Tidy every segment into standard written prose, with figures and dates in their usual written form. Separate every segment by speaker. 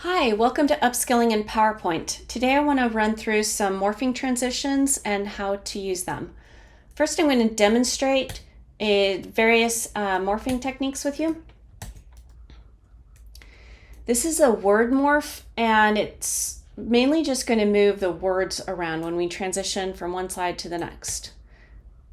Speaker 1: Hi, welcome to Upskilling in PowerPoint. Today I want to run through some morphing transitions and how to use them. First, I'm going to demonstrate various morphing techniques with you. This is a word morph, and it's mainly just going to move the words around when we transition from one slide to the next.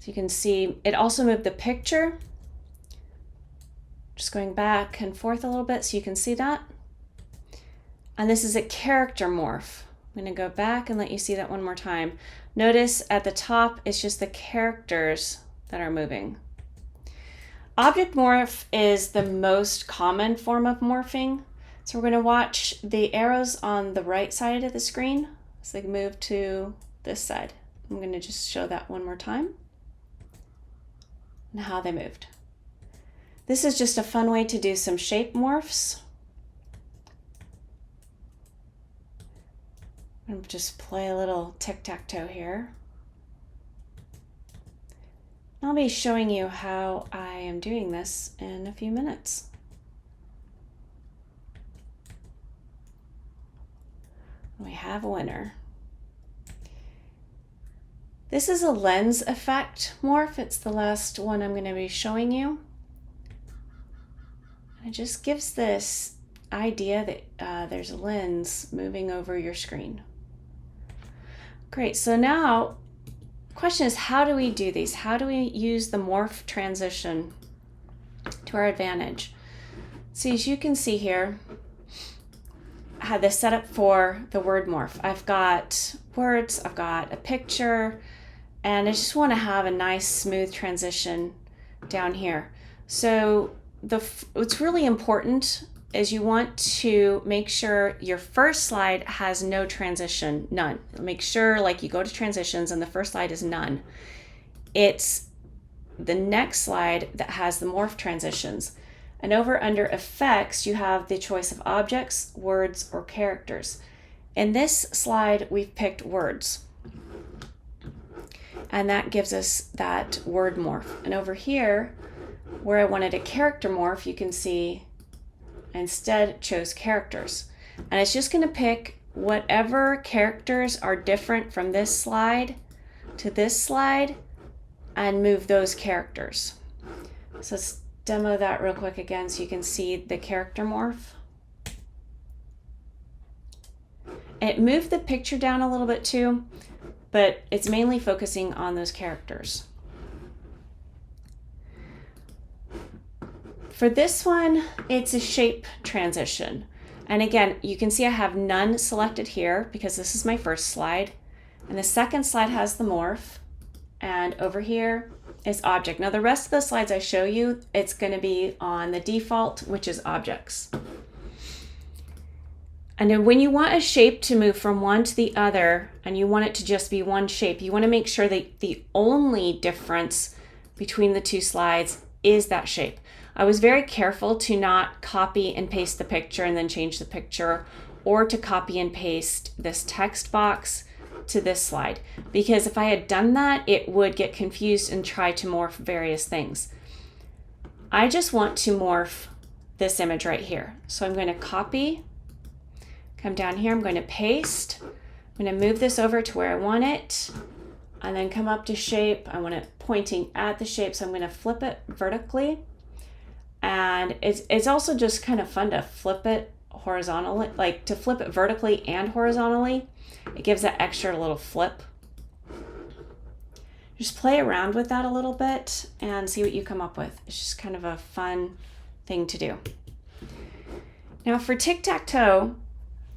Speaker 1: So you can see it also moved the picture. Just going back and forth a little bit so you can see that. And this is a character morph. I'm going to go back and let you see that one more time. Notice at the top, it's just the characters that are moving. Object morph is the most common form of morphing. So we're going to watch the arrows on the right side of the screen as they move to this side. I'm going to just show that one more time and how they moved. This is just a fun way to do some shape morphs. I'm gonna just play a little tic-tac-toe here. I'll be showing you how I am doing this in a few minutes. We have a winner. This is a lens effect morph. It's the last one I'm going to be showing you. It just gives this idea that there's a lens moving over your screen. Great, so now the question is, how do we do these? How do we use the morph transition to our advantage? So as you can see here, I had this set up for the word morph. I've got words, I've got a picture, and I just want to have a nice smooth transition down here. So what's really important is you want to make sure your first slide has no transition, none. Make sure like you go to transitions and the first slide is none. It's the next slide that has the morph transitions. And over under effects, you have the choice of objects, words, or characters. In this slide, we've picked words. And that gives us that word morph. And over here, where I wanted a character morph, you can see I instead chose characters. And it's just going to pick whatever characters are different from this slide to this slide and move those characters. So let's demo that real quick again so you can see the character morph. It moved the picture down a little bit too, but it's mainly focusing on those characters. For this one, it's a shape transition. And again, you can see I have none selected here because this is my first slide. And the second slide has the morph. And over here is object. Now the rest of the slides I show you, it's going to be on the default, which is objects. And then when you want a shape to move from one to the other, and you want it to just be one shape, you want to make sure that the only difference between the two slides is that shape. I was very careful to not copy and paste the picture and then change the picture, or to copy and paste this text box to this slide, because if I had done that, it would get confused and try to morph various things. I just want to morph this image right here. So I'm going to copy, come down here, I'm going to paste, I'm going to move this over to where I want it, and then come up to shape. I want it pointing at the shape, so I'm going to flip it vertically. And it's also just kind of fun to flip it horizontally, like to flip it vertically and horizontally. It gives that extra little flip. Just play around with that a little bit and see what you come up with. It's just kind of a fun thing to do. Now for tic-tac-toe,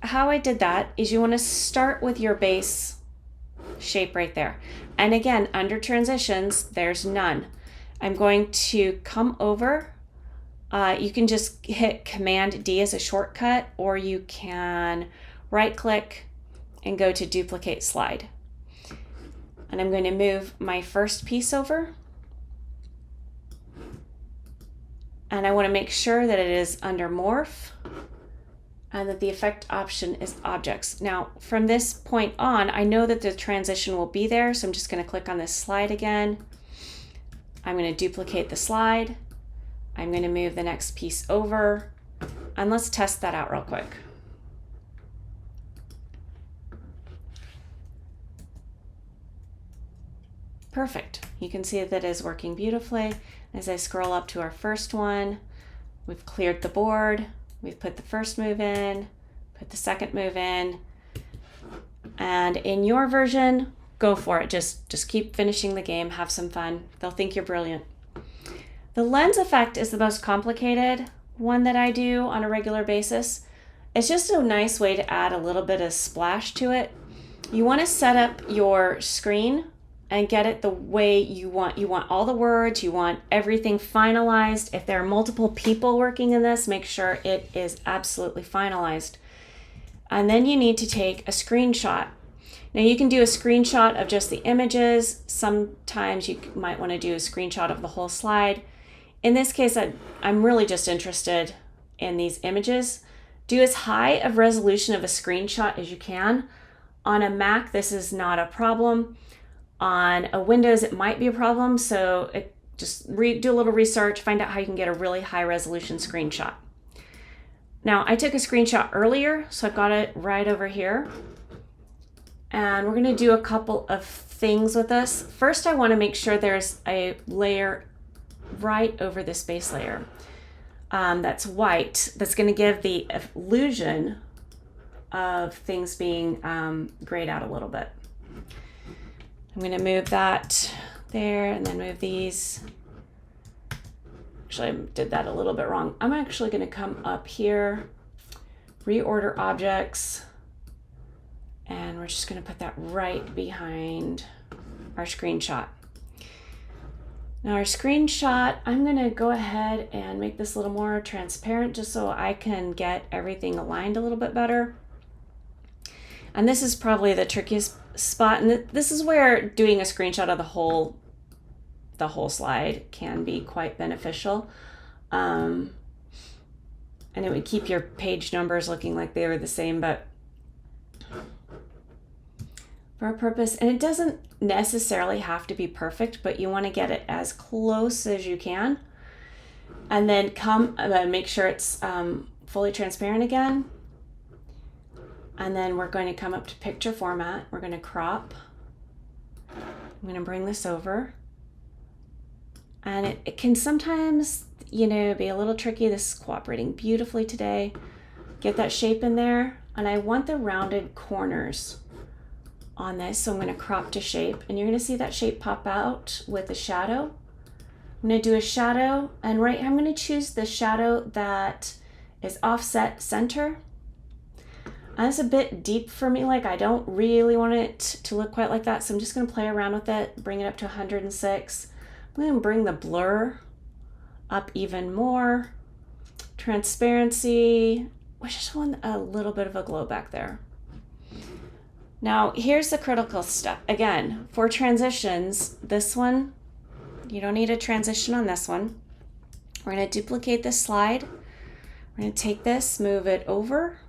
Speaker 1: how I did that is you want to start with your base shape right there. And again, under transitions, there's none. I'm going to come over. You can just hit Command D as a shortcut, or you can right click and go to duplicate slide. And I'm going to move my first piece over. And I want to make sure that it is under morph and that the effect option is objects. Now from this point on, I know that the transition will be there, so I'm just going to click on this slide again. I'm going to duplicate the slide. I'm going to move the next piece over, and let's test that out real quick. Perfect. You can see that it is working beautifully. As I scroll up to our first one, we've cleared the board. We've put the first move in, put the second move in. And in your version, go for it. Just keep finishing the game. Have some fun. They'll think you're brilliant. The lens effect is the most complicated one that I do on a regular basis. It's just a nice way to add a little bit of splash to it. You want to set up your screen and get it the way you want. You want all the words, you want everything finalized. If there are multiple people working in this, make sure it is absolutely finalized. And then you need to take a screenshot. Now you can do a screenshot of just the images. Sometimes you might want to do a screenshot of the whole slide. In this case, I'm really just interested in these images. Do as high of resolution of a screenshot as you can. On a Mac, this is not a problem. On a Windows, it might be a problem. So just do a little research, find out how you can get a really high resolution screenshot. Now, I took a screenshot earlier, so I've got it right over here. And we're going to do a couple of things with this. First, I want to make sure there's a layer right over this base layer that's white, that's going to give the illusion of things being grayed out a little bit. I'm going to move that there and then move these. Actually, I did that a little bit wrong. I'm actually going to come up here, reorder objects, and we're just going to put that right behind our screenshot. Now our screenshot, I'm going to go ahead and make this a little more transparent just so I can get everything aligned a little bit better. And this is probably the trickiest spot, and this is where doing a screenshot of the whole slide can be quite beneficial. And it would keep your page numbers looking like they were the same, but for a purpose, and it doesn't necessarily have to be perfect, but you want to get it as close as you can. And then make sure it's fully transparent again. And then we're going to come up to picture format. We're going to crop. I'm going to bring this over. And it can sometimes, be a little tricky. This is cooperating beautifully today. Get that shape in there. And I want the rounded corners on this. So I'm going to crop to shape. And you're going to see that shape pop out with a shadow. I'm going to do a shadow. And I'm going to choose the shadow that is offset center. And it's a bit deep for me. I don't really want it to look quite like that. So I'm just going to play around with it, bring it up to 106. I'm going to bring the blur up even more. Transparency. I just want a little bit of a glow back there. Now, here's the critical step. Again, for transitions, this one, you don't need a transition on this one. We're going to duplicate this slide. We're going to take this, move it over.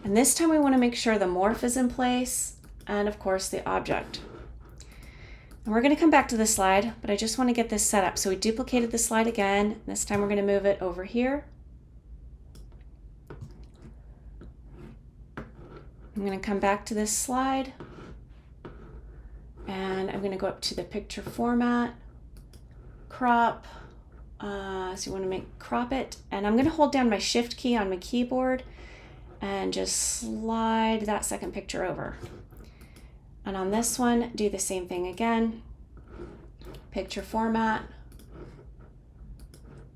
Speaker 1: And this time we want to make sure the morph is in place and of course the object. And we're going to come back to this slide, but I just want to get this set up. So we duplicated the slide again. This time we're going to move it over here. I'm going to come back to this slide and I'm going to go up to the picture format, crop. So you want to crop it, and I'm going to hold down my shift key on my keyboard and just slide that second picture over. And on this one, do the same thing again. Picture format,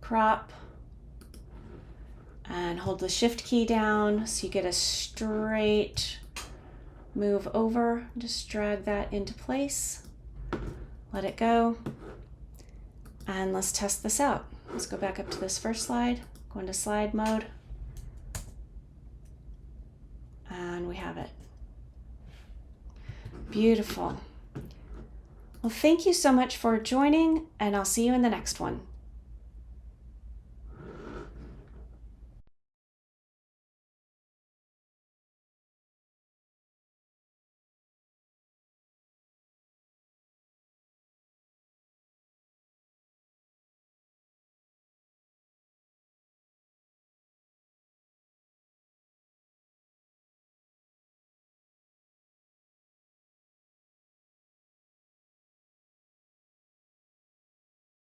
Speaker 1: crop, and hold the shift key down so you get a straight move over. Just drag that into place. Let it go. And let's test this out. Let's go back up to this first slide, go into slide mode. And we have it. Beautiful. Well, thank you so much for joining, and I'll see you in the next one.